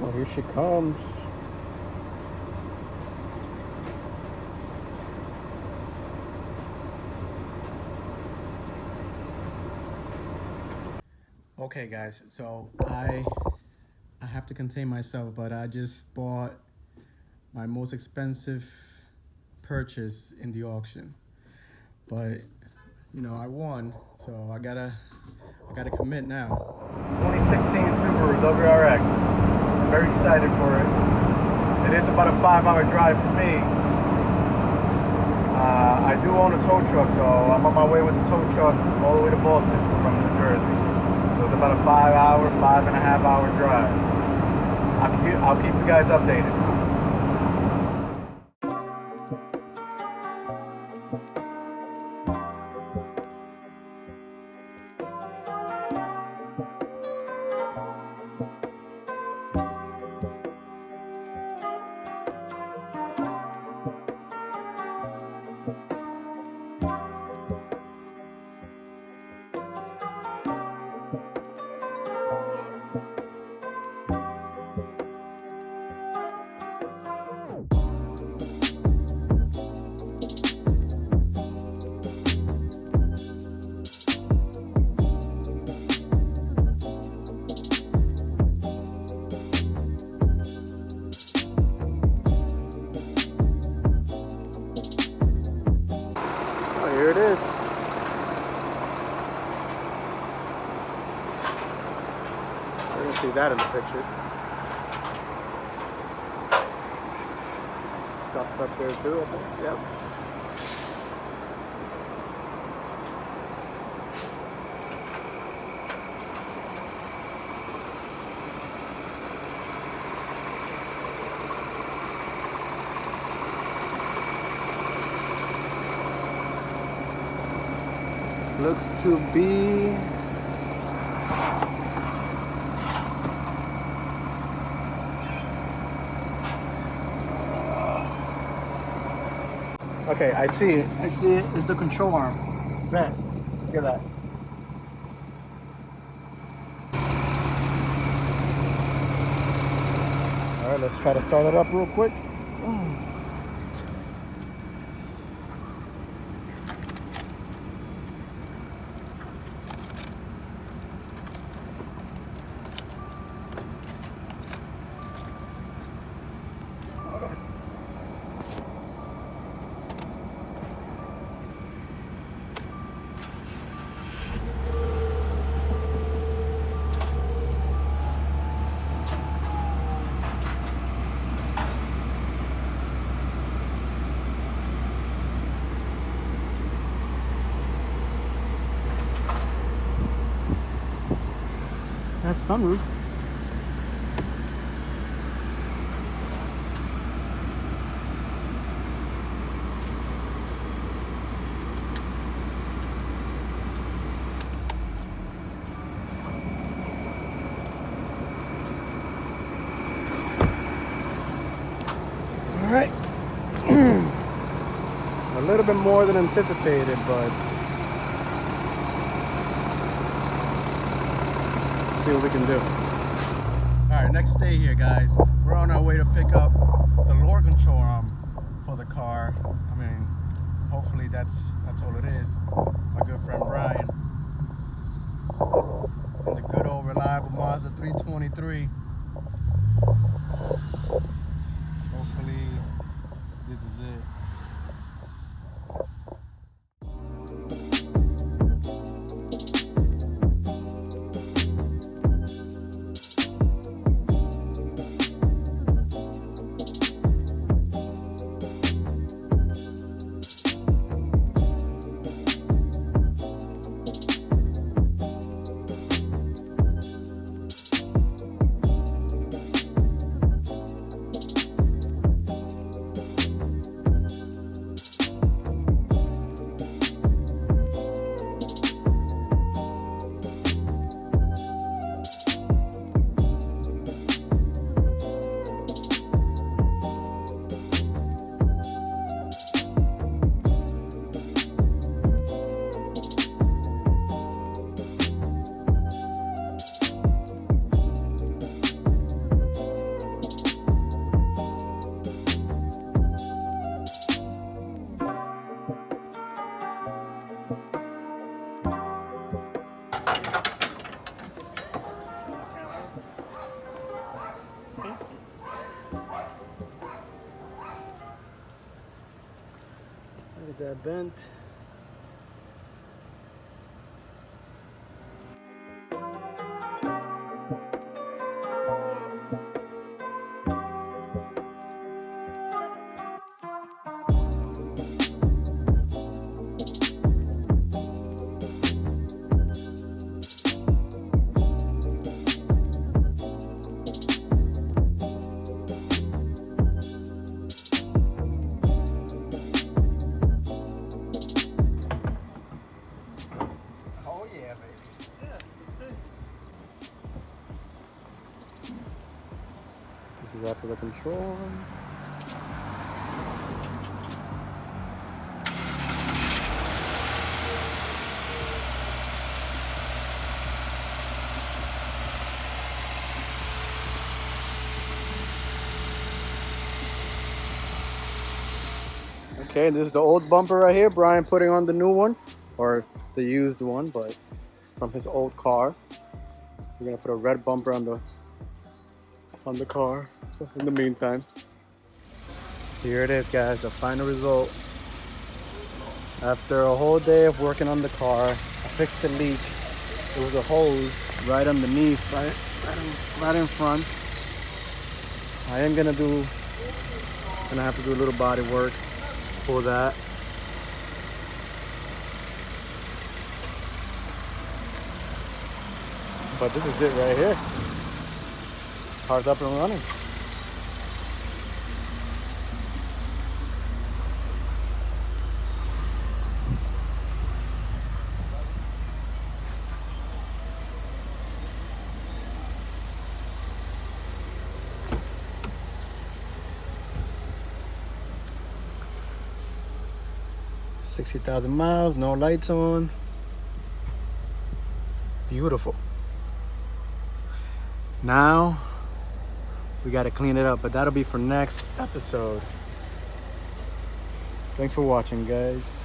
Oh, here she comes. Okay, guys, so I have to contain myself, but I just bought my most expensive purchase in the auction. But you know, I won, so I gotta commit now. 2016 Subaru WRX. I'm very excited for it. It is about a 5-hour drive for me. I do own a tow truck, so I'm on my way with the tow truck all the way to Boston from New Jersey. So it's about a 5-hour, 5.5-hour drive. I'll keep you guys updated. Here it is. We're gonna see that in the pictures. Stuffed up there too, I think. Yep. Looks to be okay, I see it. I see it. It's the control arm. Man, look at that. All right, let's try to start it up real quick. That's sunroof. All right. A little bit more than anticipated, but see what we can do. All right, next day here, guys. We're on our way to pick up the lower control arm for the car. I mean, hopefully that's all it is. My good friend Brian. And the good old reliable Mazda 323. Hopefully this is it. that bent. Oh yeah, baby. Yeah, that's it. This is after the control. Okay, this is the old bumper right here. Brian putting on the new one, or the used one, but from his old car. We're gonna put a red bumper on the car. In the meantime, here it is, guys. The final result. After a whole day of working on the car, I fixed the leak. There was a hose right underneath, right in front. I am gonna have to do a little body work for that. But this is it right here. Car's up and running. $60,000 miles, no lights on. Beautiful. Now we got to clean it up, but that'll be for next episode. Thanks for watching, guys.